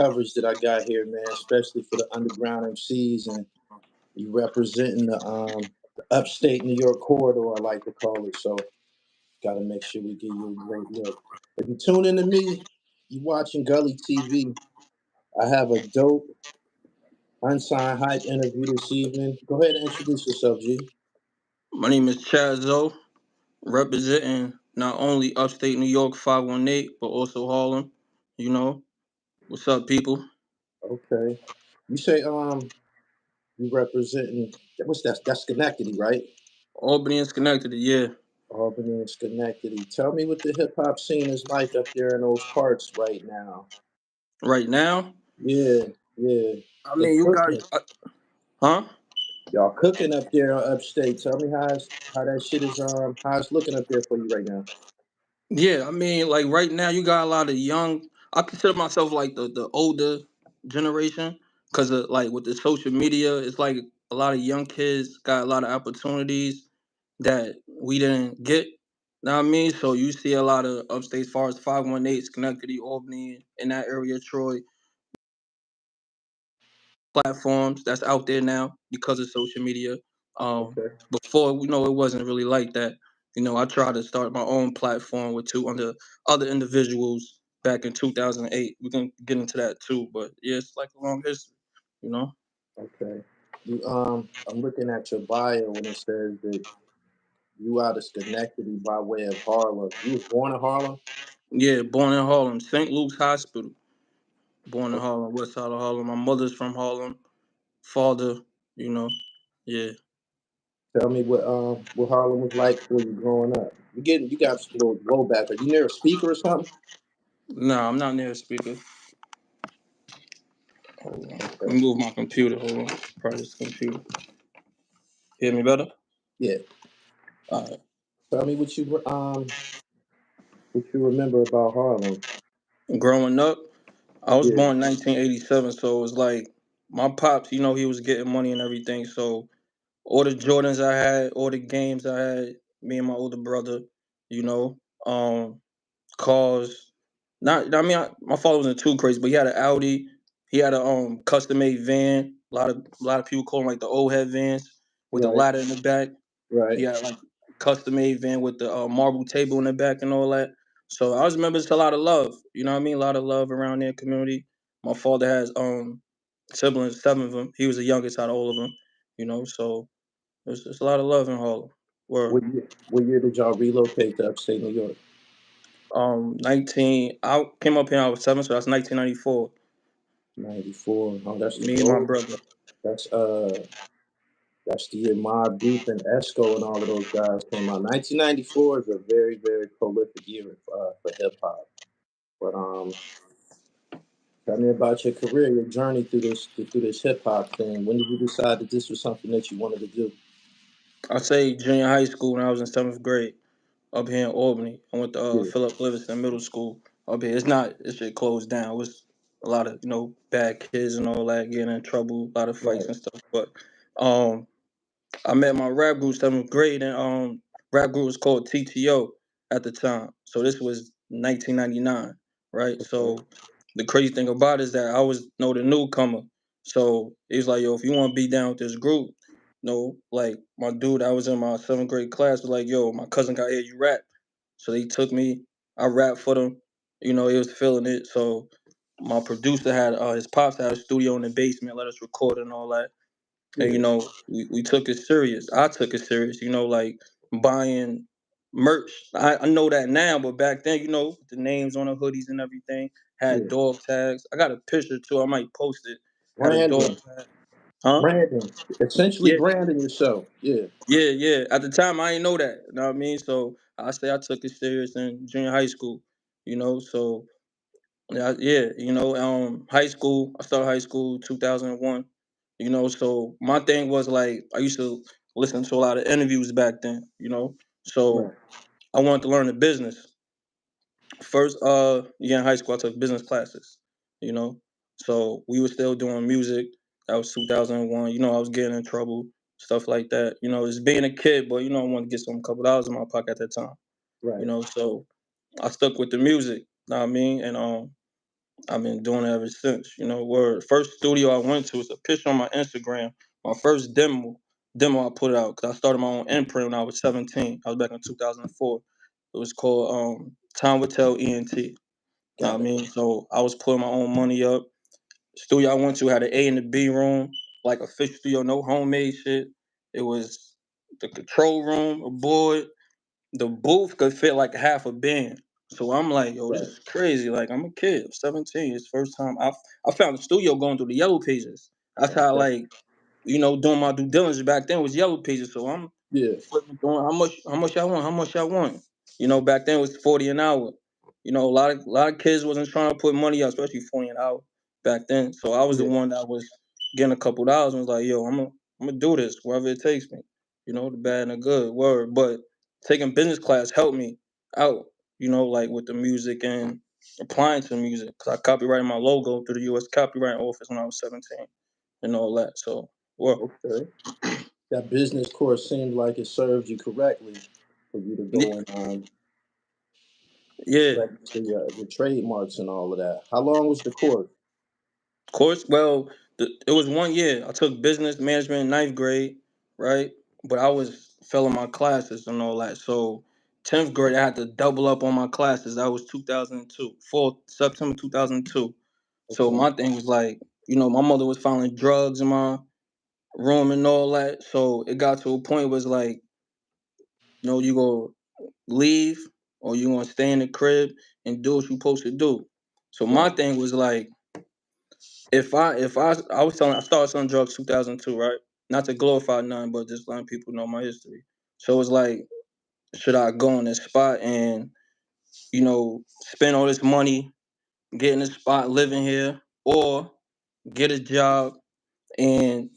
coverage that I got here, man, especially for the underground MCs, and you representing the upstate New York corridor, I like to call it. So, got to make sure we give you a great look. If you tune into me, you watching Gully TV. I have a dope unsigned hype interview this evening. Go ahead and introduce yourself, G. My name is Chazo, representing not only upstate New York 518, but also Harlem. You know, what's up, people? Okay. You say you representing what's that? That's Schenectady, right? Albany and Schenectady, yeah. Albany and Schenectady. Tell me what the hip hop scene is like up there in those parts right now. Right now, Yeah, yeah. I The mean, you guys, cooking. huh? Y'all cooking up there on upstate. Tell me how that shit is how it's looking up there for you right now. Yeah, I mean, like right now, you got a lot of young. I consider myself like the older generation because of like with the social media, it's like a lot of young kids got a lot of opportunities that we didn't get. Know what I mean? So you see a lot of upstate as far as 518, Schenectady, Albany, in that area, Troy, platforms that's out there now because of social media. Okay. Before, it wasn't really like that. I tried to start my own platform with two other individuals back in 2008. We can get into that too, but yeah, it's like a long history, you know. Okay. You I'm looking at your bio when it says that you out of Schenectady by way of Harlem. You was born in Harlem? Yeah, born in Harlem, St. Luke's Hospital. Born in Harlem, west side of Harlem. My mother's from Harlem. Father, you know, yeah. Tell me what Harlem was like for you growing up. You got a little blowback. Are you near a speaker or something? Nah, I'm not near a speaker. Hold on. Let Okay. me move my computer. Hold on. Probably this computer. Hear me better? Yeah. All right. Tell me what you remember about Harlem. Growing up, I was Yeah. born in 1987, so it was like my pops, he was getting money and everything. So all the Jordans I had, all the games I had, me and my older brother, you know, um, cars. Not, I mean, my father wasn't too crazy, but he had an Audi. He had a custom made van. A lot of people call them like the old head vans with the Right. ladder in the back. Right. He had like custom made van with the marble table in the back and all that. So I just remember it's a lot of love. You know what I mean? A lot of love around their community. My father has siblings, 7 of them. He was the youngest out of all of them. So it's a lot of love in Harlem. Where What year did y'all relocate to upstate New York? 19 I came up here when I was 7, so that's 1994. 94. Oh, that's the Me and my gold. brother. That's that's the year Mobb Deep and Esco and all of those guys came out. 1994 is a very, very prolific year for hip hop. But tell me about your career, your journey through this hip hop thing. When did you decide that this was something that you wanted to do? I say junior high school when I was in 7th grade up here in Albany. I went to Yeah, Philip Livingston Middle School up here. This shit closed down. It was a lot of bad kids and all that getting in trouble, a lot of fights right. and stuff. But um, I met my rap group 7th grade, and rap group was called TTO at the time. So this was 1999, right? Okay. So the crazy thing about it is that I was the newcomer. So he was like, yo, if you want to be down with this group, like my dude, I was in my 7th grade class was like, yo, my cousin got here, you rap. So they took me, I rapped for them. He was feeling it. So my producer had his pops had a studio in the basement, let us record and all that. And Yeah, we took it serious. I took it serious, like buying merch. I know that now, but back then, the names on the hoodies and everything had yeah. dog tags. I got a picture too, I might post it. Had a dog Branding, tag. Huh? branding, essentially Yeah, branding yourself. Yeah, yeah, yeah. At the time I didn't know that. You know what I mean? So I say I took it serious in junior high school, so yeah, yeah, high school. I started high school 2001. So my thing was like I used to listen to a lot of interviews back then. So right. I wanted to learn the business. First, yeah, in high school I took business classes. You know, so we were still doing music. That was 2001. I was getting in trouble, stuff like that. Just being a kid, but I wanted to get some couple dollars in my pocket at that time. Right. So I stuck with the music. Know what I mean? And I've been doing it ever since. You know, where first studio I went to was a picture on my Instagram. My first demo I put out because I started my own imprint when I was 17. I was back in 2004. It was called Time Will Tell ENT. You know what I Got it. mean? So I was putting my own money up. Studio I went to had an A and the B room, like official studio, no homemade shit. It was the control room, a board, the booth could fit like half a band. So I'm like, yo, this Right. is crazy. Like I'm a kid, 17. It's the first time I found the studio going through the yellow pages. That's how Okay. like, doing my due diligence back then was yellow pages. So I'm Yeah. flipping through how much I want, how much I want. Back then it was 40 an hour. A lot of kids wasn't trying to put money out, especially 40 an hour back then. So I was the Yeah. one that was getting a couple dollars and was like, yo, I'm gonna do this wherever it takes me. The bad and the good word. But taking business class helped me out, like with the music and applying to music. Because I copyrighted my logo through the U.S. Copyright Office when I was 17 and all that. So, well, Okay. That business course seemed like it served you correctly for you to go and yeah. register your trademarks and all of that. How long was the course? Course, well, it was 1 year. I took business management in ninth grade, right? But I was failing my classes and all that. So 10th grade, I had to double up on my classes. That was 2002, 4 September 2002. So Okay. my thing was like, my mother was finding drugs in my room and all that. So it got to a point where it's like, you go leave or you gonna stay in the crib and do what you supposed to do. So my Right. thing was like, if I was selling, I started selling drugs 2002, right? Not to glorify none, but just letting people know my history. So it's like, should I go on this spot and spend all this money, get in this spot, living here, or get a job and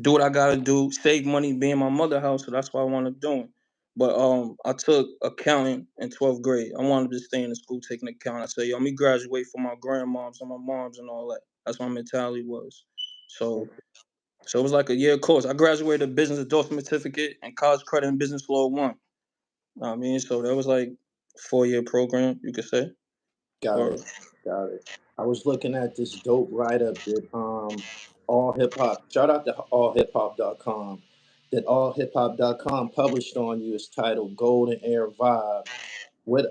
do what I gotta do, save money, be in my mother house. So that's what I wanted doing. But I took accounting in 12th grade. I wanted to stay in the school taking accounting. I said, yo, let me graduate for my grandmoms and my moms and all that. That's my mentality was. So Okay. so it was like a year course. I graduated business endorsement certificate and college credit in business law one. Know what I mean, so that was like 4 year program, you could say. Got Or it. Got it. I was looking at this dope write up that all hip hop shout out to allhiphop.com that allhiphop.com published on you is titled Golden Air Vibe. What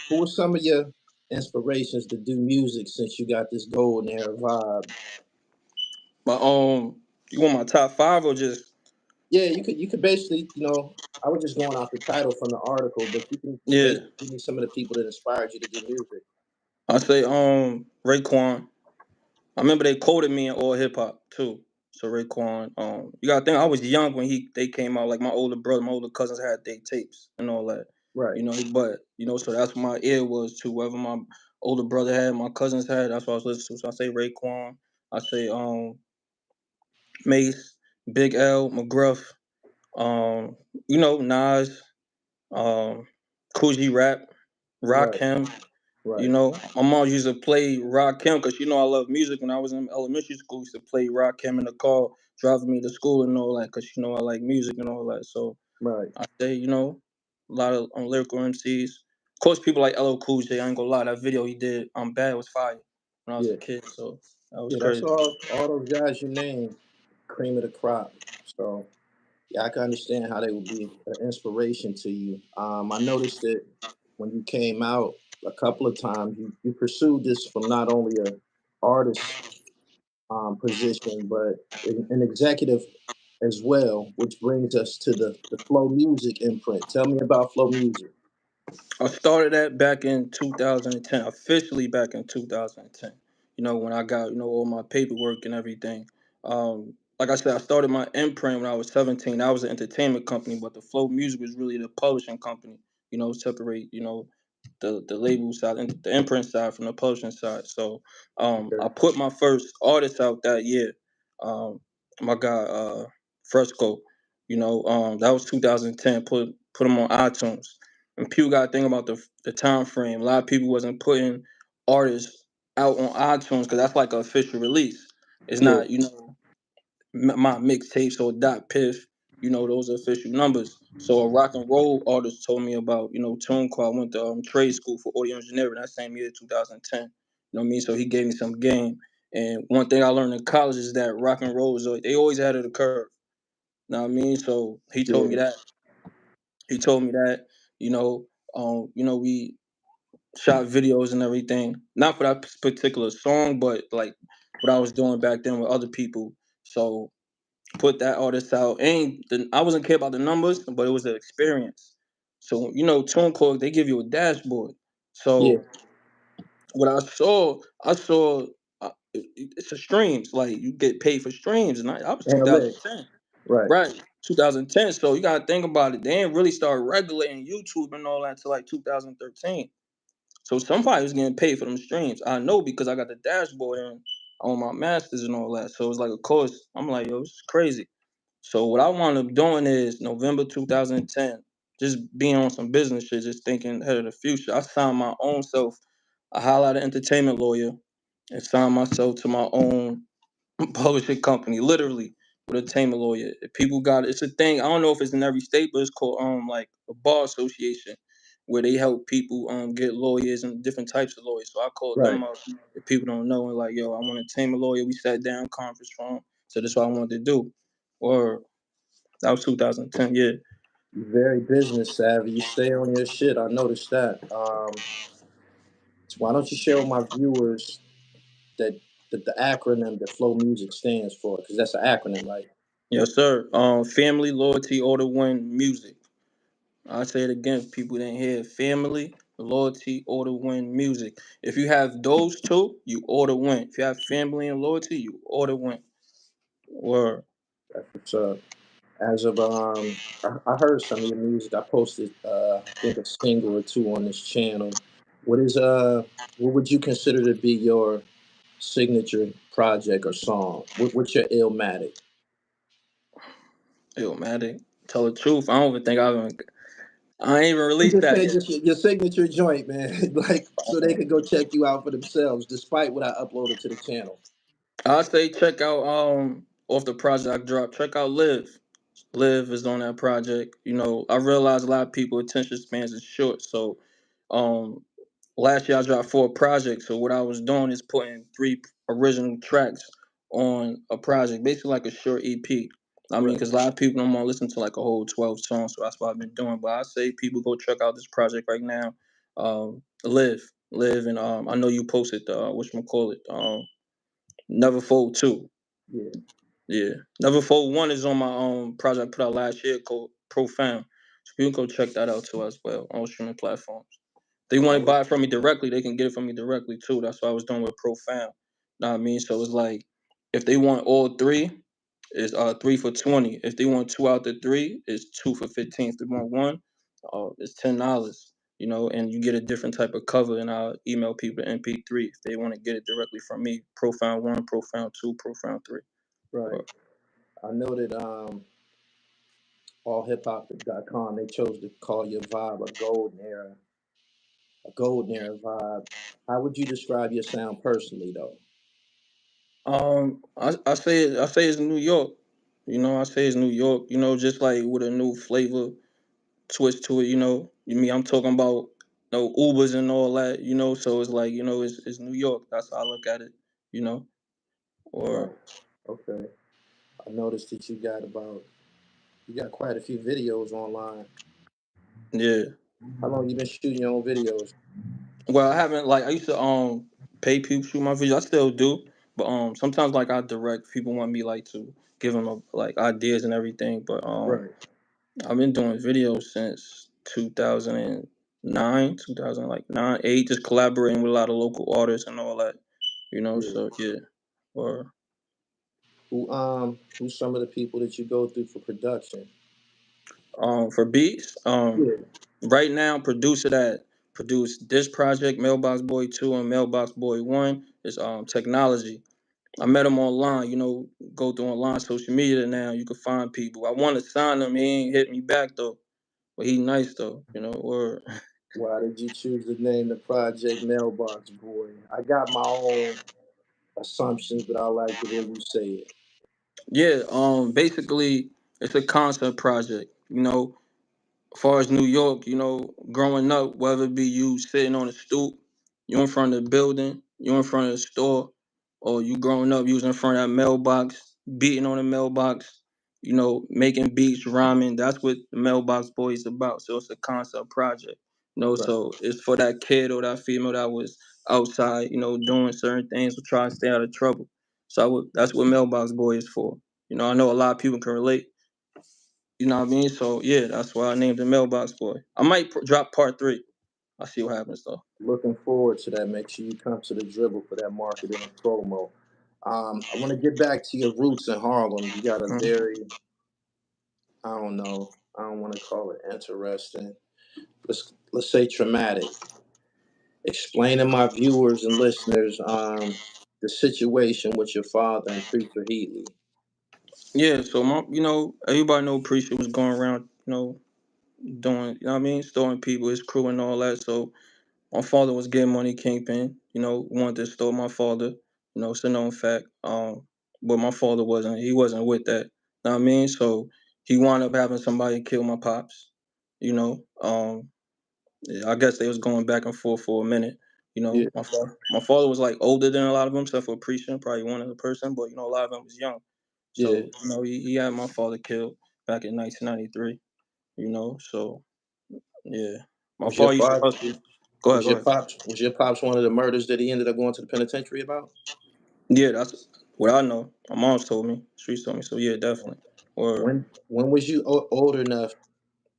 who were some of your inspirations to do music since you got this golden air vibe? but you want my top five or just Yeah, you could basically, I was just going off the title from the article, but you can yeah. basically give me some of the people that inspired you to do music. I say Raekwon. I remember they quoted me in all hip hop too. So Raekwon, you gotta think I was young when they came out. Like my older brother, my older cousins had their tapes and all that. Right. But so that's what my ear was to whatever my older brother had, my cousins had. That's what I was listening to. So I say Raekwon. I say Mace, Big L, McGruff, um, Nas, Coogee Rap, Right. Rakim. Right. My mom used to play Rakim because I love music. When I was in elementary school, used to play Rakim in the car, driving me to school and all that because I like music and all that. So Right. I say, a lot of lyrical MCs. Of course, people like LL Cool J. I ain't gonna lie, that video he did, I'm Bad was fire when I was a Yeah. kid. So that was Yeah, that's crazy. all those guys you named, cream of the crop. So yeah, I can understand how they would be an inspiration to you. I noticed that when you came out a couple of times, you pursued this from not only a artist position, but an executive as well, which brings us to the Flow Music imprint. Tell me about Flow Music. I started that back in 2010, officially back in 2010. When I got, all my paperwork and everything. Like I said, I started my imprint when I was 17. That was an entertainment company, but the Flow Music was really the publishing company, separate, the label side and the imprint side from the publishing side. So Okay. I put my first artist out that year. Um, my guy, Fresco, that was 2010. Put him on iTunes. And people got to think about the time frame. A lot of people wasn't putting artists out on iTunes because that's like an official release. It's Yeah. not, my mixtapes or dot piff. Those are official numbers. So a rock and roll artist told me about, TuneCore. I went to trade school for audio engineering that same year, 2010. know what I mean? So he gave me some game. And one thing I learned in college is that rock and roll is they always ahead of the curve. You know what I mean? So he told me that. He told me that, we shot videos and everything. Not for that particular song, but like what I was doing back then with other people. So put that artist out. I wasn't care about the numbers, but it was an experience. So TuneCore, they give you a dashboard. Yeah. So what I saw it's a streams. Like you get paid for streams, and I was Analytics. 2010, Right. right? 2010. So you gotta think about it. They didn't really start regulating YouTube and all that until like 2013. So somebody was getting paid for them streams. I know because I got the dashboard and on my masters and all that. So it's like a course. I'm like, yo, this is crazy. So what I wound up doing is November 2010, just being on some business shit, just thinking ahead of the future. I signed my own self a highlighter entertainment lawyer and signed myself to my own publishing company, literally with a entertainment lawyer. If people got it's a thing. I don't know if it's in every state, but it's called like a bar association where they help people get lawyers and different types of lawyers. So I called Right. them up if people don't know and like, yo, I want a entertainment lawyer. We sat down, conference room. So that's what I wanted to do. Or that was 2010, yeah. You're very business savvy. You stay on your shit. I noticed that. So why don't you share with my viewers that the acronym that Flow Music stands for? Because that's an acronym, right? Yes, sir. Family, loyalty, order, win, music. I'll say it again if people didn't hear it. Family, loyalty, order, win, music. If you have those two, you order win. If you have family and loyalty, you order win. Word. That's what's up. As of I heard some of your music. I posted I think a single or two on this channel. What would you consider to be your signature project or song? What's your Illmatic? Illmatic. Tell the truth. I don't even think I ain't even I'm released just that saying, yet. just your signature joint, man. Like so they can go check you out for themselves, despite what I uploaded to the channel. I say check out off the project I dropped. Check out Live. Live is on that project. I realize a lot of people attention spans is short. So um last year I dropped 4 projects. So what I was doing is putting 3 original tracks on a project, basically like a short EP. I mean, Right. because a lot of people don't want to listen to like a whole 12 songs, so that's what I've been doing. But I say people go check out this project right now. Live, and I know you posted whatchamacallit, Never Fold 2. Yeah. Yeah. Never Fold 1 is on my project I put out last year called Profound. So people can go check that out too as well on streaming platforms. They want to Oh, buy it from me directly, they can get it from me directly too. That's what I was doing with Profound. Know what I mean? So it's like if they want all 3, it's 3 for 20. If they want 2 out the 3, it's 2 for 15. If they want 1, it's $10. And you get a different type of cover, and I'll email people the MP3 if they want to get it directly from me. Profound 1, Profound 2, Profound 3. right. I know that allhiphop.com they chose to call your vibe a golden era vibe. How would you describe your sound personally, though? I say it's New York. I say it's New York. Just like with a new flavor twist to it. I'm talking about Ubers and all that. So it's like it's New York. That's how I look at it. You know, or Right. Okay. I noticed that you got quite a few videos online. yeah. How long you been shooting your own videos? Well, I haven't I used to pay people shoot my videos. I still do, but sometimes like I direct people want me like to give them like ideas and everything. But Right. I've been doing videos since 2009, 2009, 8, just collaborating with a lot of local artists and all that. Yeah. So yeah. Or Who's some of the people that you go through for production? for beats, Yeah. right now producer that produced this project, Mailbox Boy 2 and Mailbox Boy 1, is Technology. I met him online, go through online social media now. You can find people. I want to sign him. He ain't hit me back though. But he nice though, or Why did you choose to name the project Mailbox Boy? I got my own assumptions, but I like the way you say it. yeah, basically it's a concept project. As far as New York, growing up, whether it be you sitting on a stoop, you in front of the building, you in front of the store, or you growing up, you was in front of that mailbox, beating on the mailbox, making beats, rhyming. That's what the Mailbox Boy is about. So it's a concept project. Right. So it's for that kid or that female that was outside, doing certain things to try and stay out of trouble. So that's what Mailbox Boy is for. I know a lot of people can relate. You know what I mean? So yeah, that's why I named the Mailbox Boy. I might drop part 3. I'll see what happens though. Looking forward to that. Make sure you come to the dribble for that marketing and promo. I want to get back to your roots in Harlem. You got a very, I don't know, I don't want to call it interesting. Let's say traumatic. Explain to my viewers and listeners the situation with your father and Preacher Heatley. Yeah, so everybody know Preacher was going around, doing, what I mean, storing people, his crew and all that. So my father was getting money, kingpin, wanted to store my father, it's a known fact. But my father he wasn't with that. You know what I mean? So he wound up having somebody kill my pops, you know. I guess they was going back and forth for a minute. Yeah, My father was like older than a lot of them, except for Preacher, probably one other person, but a lot of them was young. yeah. So, he had my father killed back in 1993, so yeah. My Was your father used to father hustle. Go ahead, was go your ahead. pops one of the murders that he ended up going to the penitentiary about? Yeah, that's what I know. My mom's told me. Streets told me. So yeah, definitely. Or When was you old enough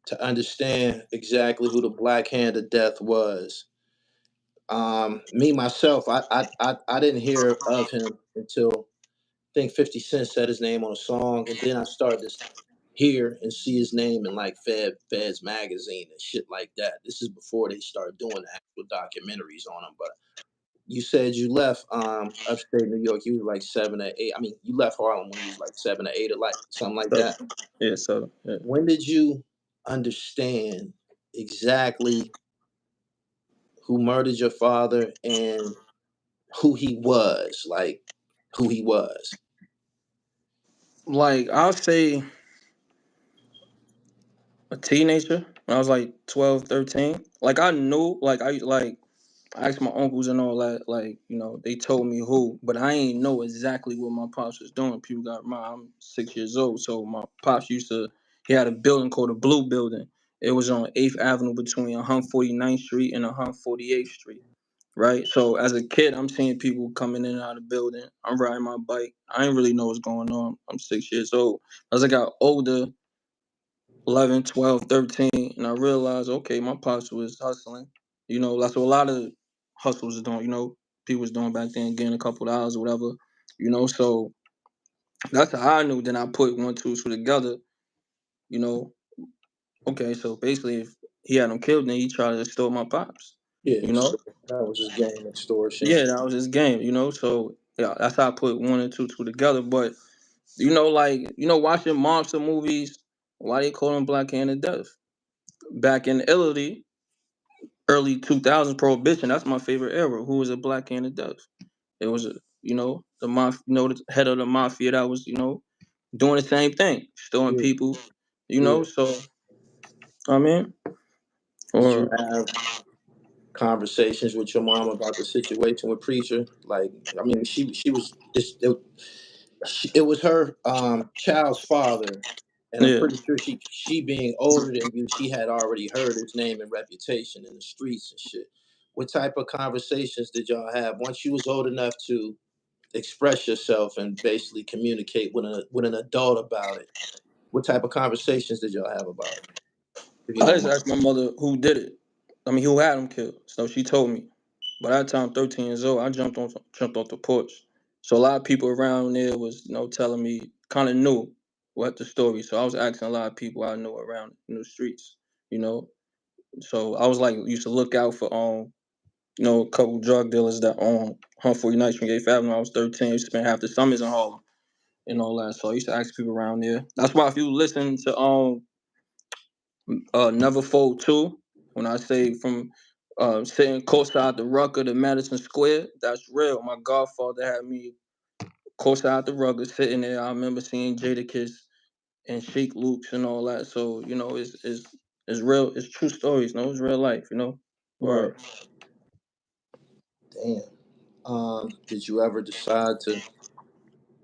to understand exactly who the Black Hand of Death was? Me myself, I didn't hear of him until I think 50 Cent said his name on a song, and then I started to hear and see his name in like Feds magazine and shit like that. This is before they started doing the actual documentaries on him. But you said you left upstate New York. You was like 7 or 8. I mean, you left Harlem when you was like 7 or 8 or like something like so, that. yeah, so yeah. When did you understand exactly who murdered your father and who he was? Like who he was? Like I'll say a teenager when I was like 12, 13. Like I knew, I asked my uncles and all that, they told me who, but I ain't know exactly what my pops was doing. People got mine. I'm 6 years old, so my pops he had a building called the Blue Building. It was on 8th Avenue between 149th Street and 148th Street, right? So as a kid, I'm seeing people coming in and out of the building. I'm riding my bike. I ain't really know what's going on. I'm 6 years old. As I got older, 11, 12, 13, and I realized, okay, my pops was hustling. That's what a lot of hustlers was doing, people was doing back then, getting a couple of hours or whatever, so that's how I knew. Then I put 1, 2, 2 together, you know, okay, so basically if he had him killed, then he tried to steal my pops, Yeah, you know? so that was his game, extortion. Yeah, that was his game, so yeah, that's how I put 1 and 2, 2 together. But, watching monster movies, why they call them Black Hand of Death? Back in Italy, early 2000s prohibition, that's my favorite era. Who was a Black Hand of Death? It was the head of the mafia that was doing the same thing, stealing Yeah, people, yeah. so I mean, Did you or have conversations with your mom about the situation with Preacher? Like, I mean, she was this. It was her child's father, and I'm yeah. pretty sure she being older than you, she had already heard his name and reputation in the streets and shit. What type of conversations did y'all have once you was old enough to express yourself and basically communicate with an adult about it? What type of conversations did y'all have about it? If you I don't just mind. asked my mother who did it. I mean, who had him killed. So she told me. By that time, 13 years old, I jumped off the porch. So a lot of people around there was, telling me, kind of knew what the story. So I was asking a lot of people I know around in the streets, you know. So I was like, used to look out for a couple drug dealers that on 149th Street, 8th Avenue. I was 13. I used to spend half the summers in Harlem and all that. So I used to ask people around there. That's why if you listen to Never Fold 2, when I say from sitting courtside the Rucker to Madison Square, that's real. My godfather had me courtside the Rucker sitting there. I remember seeing Jadakiss and Sheik Luke's and all that. So, it's real, it's true stories, it's real life, Right. Or Damn. Did you ever decide to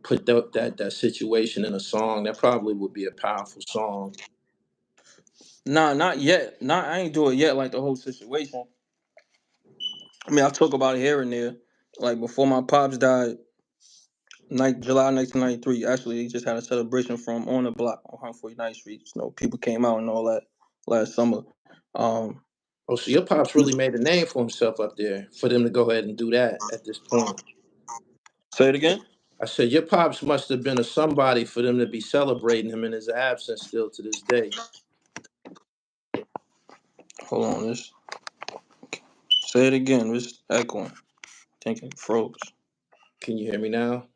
put that situation in a song? That probably would be a powerful song. Nah, not yet. I ain't do it yet. Like the whole situation. I mean, I talk about it here and there. Like before my pops died, July 1993. Actually, he just had a celebration from on the block on 149th Street. You know, people came out and all that last summer. Um, Oh, so your pops really made a name for himself up there for them to go ahead and do that at this point. Say it again. I said your pops must have been a somebody for them to be celebrating him in his absence still to this day. Hold on, this. Say it again. It's echoing. Think it froze. Can you hear me now?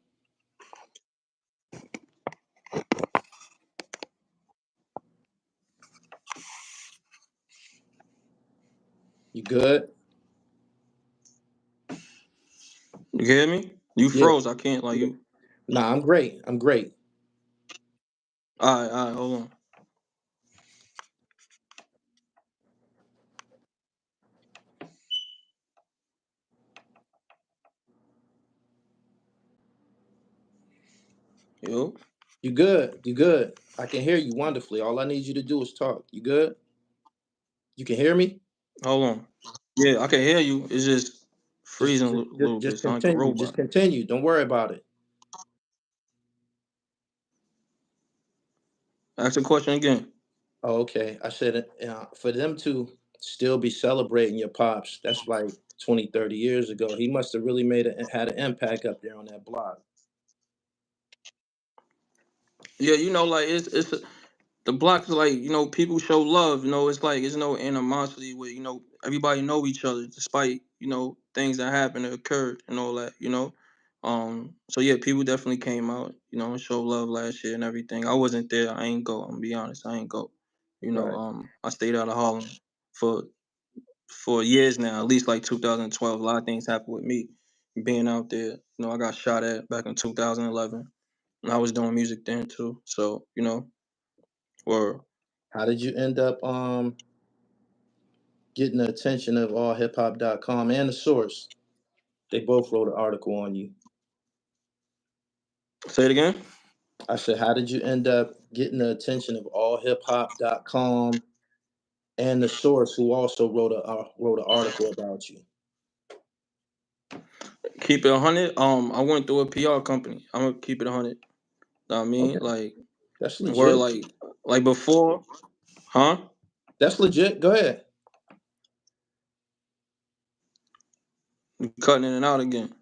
You good? You hear me? You Yeah. froze. I can't like you. Nah, I'm great. I'm great. All right. Hold on. Yo. You good? You good? I can hear you wonderfully. All I need you to do is talk. You good? You can hear me? Hold on. Yeah, I can hear you. It's just Just freezing a just little just, bit. just Sound like a continue. Just robot. continue. Don't worry about it. Ask the question again. Oh, okay. I said for them to still be celebrating your pops, that's like 20, 30 years ago. He must have really had an impact up there on that block. Yeah, you know, like the block is like, you know, people show love. You know, it's like it's no animosity with, you know, everybody know each other despite, you know, things that happened that occurred and all that, you know. So yeah, people definitely came out, you know, and showed love last year and everything. I wasn't there. I ain't go. I'm gonna be honest. I ain't go. You know, Right. I stayed out of Harlem for years now, at least like 2012. A lot of things happened with me being out there. You know, I got shot at back in 2011, and I was doing music then too. So you know, or How did you end up getting the attention of allhiphop.com and the source? They both wrote an article on you. say it again. I said, how did you end up getting the attention of allhiphop.com and the source, who also wrote an article about you? Keep it 100. I went through a PR company. I'm gonna keep it 100. Know what I mean, Okay, like that's we're legit. like before, huh? That's legit. Go ahead. You cutting in and out again.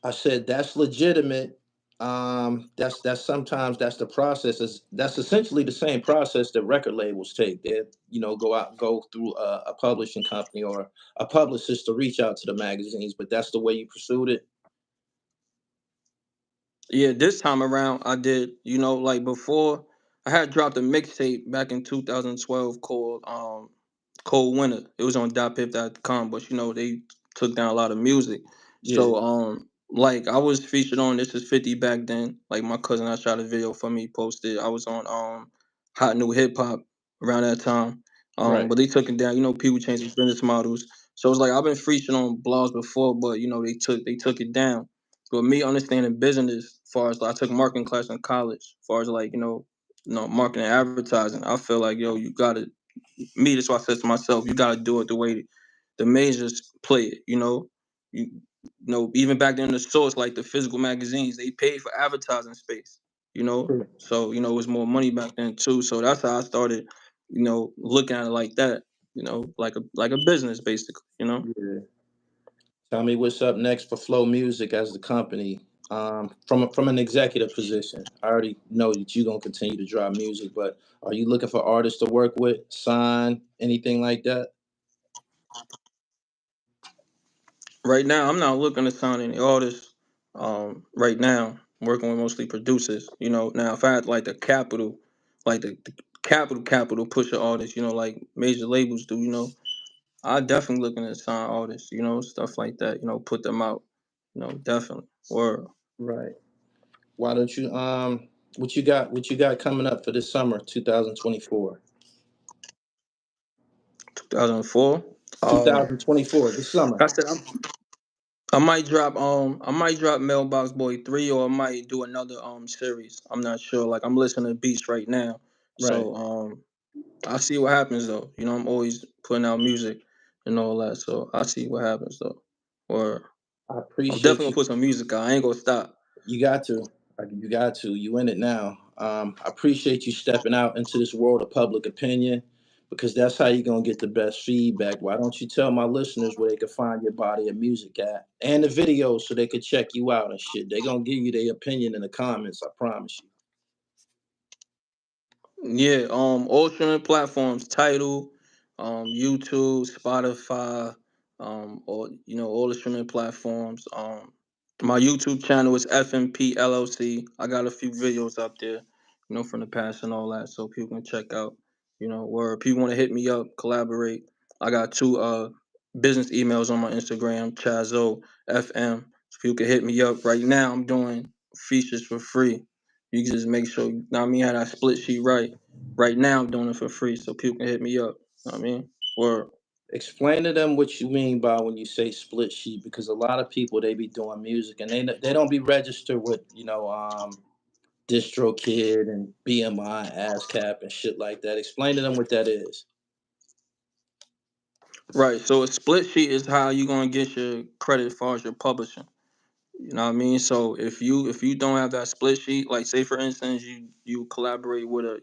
I said that's legitimate. That's sometimes that's the process. That's essentially the same process that record labels take. They go out and go through a publishing company or a publicist to reach out to the magazines. But that's the way you pursued it. Yeah, this time around I did. You know, like before, I had dropped a mixtape back in 2012 called Cold Winter. It was on .pip.com, but you know they took down a lot of music. Yeah. So like I was featured on This Is 50 back then. Like my cousin, I shot a video for me, posted. I was on Hot New Hip Hop around that time. Right. But they took it down. You know, people changing business models. So it's like I've been featured on blogs before, but you know they took it down. But me understanding business, as far as like, I took marketing class in college, as far as like marketing and advertising, I feel like you gotta me. That's why I said to myself, you gotta do it the way the majors play it. Even back then the source, like the physical magazines, they paid for advertising space. True. So it was more money back then too. So that's how I started, looking at it like that. Like a business basically. Yeah. Tell me what's up next for Flow Music as the company, from an executive position. I already know that you're gonna continue to drop music, but are you looking for artists to work with, sign, anything like that? Right now, I'm not looking to sign any artists. Right now, I'm working with mostly producers. Now if I had like the capital, like the capital push of artists, like major labels do, I definitely looking to sign artists, stuff like that, put them out, definitely. Or Right. Why don't you what you got coming up for this summer, 2024? 2004. 2024, this summer. Like I said, I might drop Mailbox Boy 3, or I might do another series. I'm not sure. Like, I'm listening to beats right now. Right. So I'll see what happens though. You know, I'm always putting out music and all that. So I'll see what happens though. Or I I'm definitely appreciate gonna you. put some music out. I ain't gonna stop. You got to. You got to. You in it now. I appreciate you stepping out into this world of public opinion because that's how you're going to get the best feedback. Why don't you tell my listeners where they can find your body of music at and the videos so they could check you out and shit? They're going to give you their opinion in the comments. I promise you. Yeah, all streaming platforms, Tidal, YouTube, Spotify, all all the streaming platforms. My YouTube channel is FMP LLC. I got a few videos up there, from the past and all that, so people can check out. Where people want to hit me up, collaborate. I got two business emails on my Instagram, Chazo FM. So people can hit me up. Right now, I'm doing features for free. You can just make sure, had that split sheet right. Right now, I'm doing it for free, so people can hit me up. Or Explain to them what you mean by when you say split sheet because a lot of people they be doing music and they don't be registered with DistroKid and BMI, ASCAP and shit like that. Explain to them what that is. right, so a split sheet is how you gonna get your credit as far as your publishing. You know what I mean? So if you don't have that split sheet, like say for instance you collaborate with a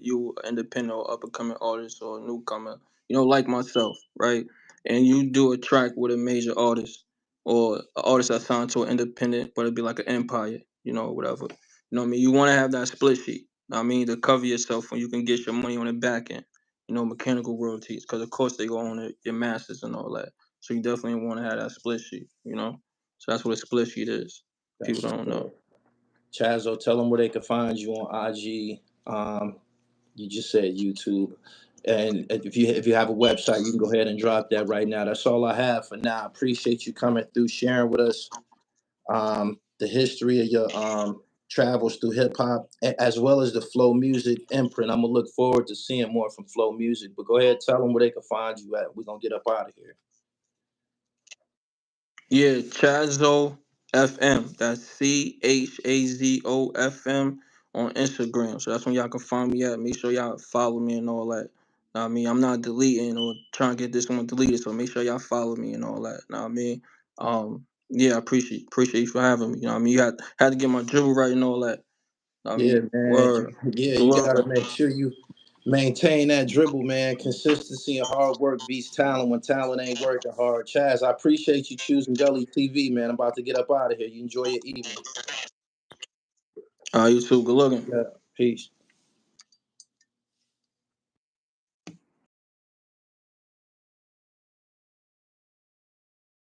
independent or up and coming artist or a newcomer, like myself, right? And you do a track with a major artist or an artist that's signed to an independent, but it'd be like an empire, whatever. You know what I mean? You want to have that split sheet. You know what I mean, to cover yourself when you can get your money on the back end. Mechanical royalties, because of course they go on your masters and all that. So you definitely want to have that split sheet. So that's what a split sheet is. That's People what's don't know. up. Chazo, tell them where they can find you on IG. You just said YouTube, and if you have a website, you can go ahead and drop that right now. That's all I have for now. I appreciate you coming through, sharing with us the history of your travels through hip hop, as well as the Flow Music imprint. I'm gonna look forward to seeing more from Flow Music. But go ahead, tell them where they can find you at. We're gonna get up out of here. Yeah, Chazo FM. That's CHAZO FM on Instagram. So that's when y'all can find me at. Make sure y'all follow me and all that. Know what I mean, I'm not deleting or trying to get this one deleted. So make sure y'all follow me and all that. Know what I mean? Yeah, I appreciate you for having me. You know what I mean? You had to get my dribble right and all that. Know what I Yeah, mean, man. word. Yeah, Good you luck. gotta make sure you maintain that dribble, man. Consistency and hard work beats talent when talent ain't working hard. Chaz, I appreciate you choosing Gully TV, man. I'm about to get up out of here. You enjoy your evening. All right, you too. Good looking. Yeah. Peace.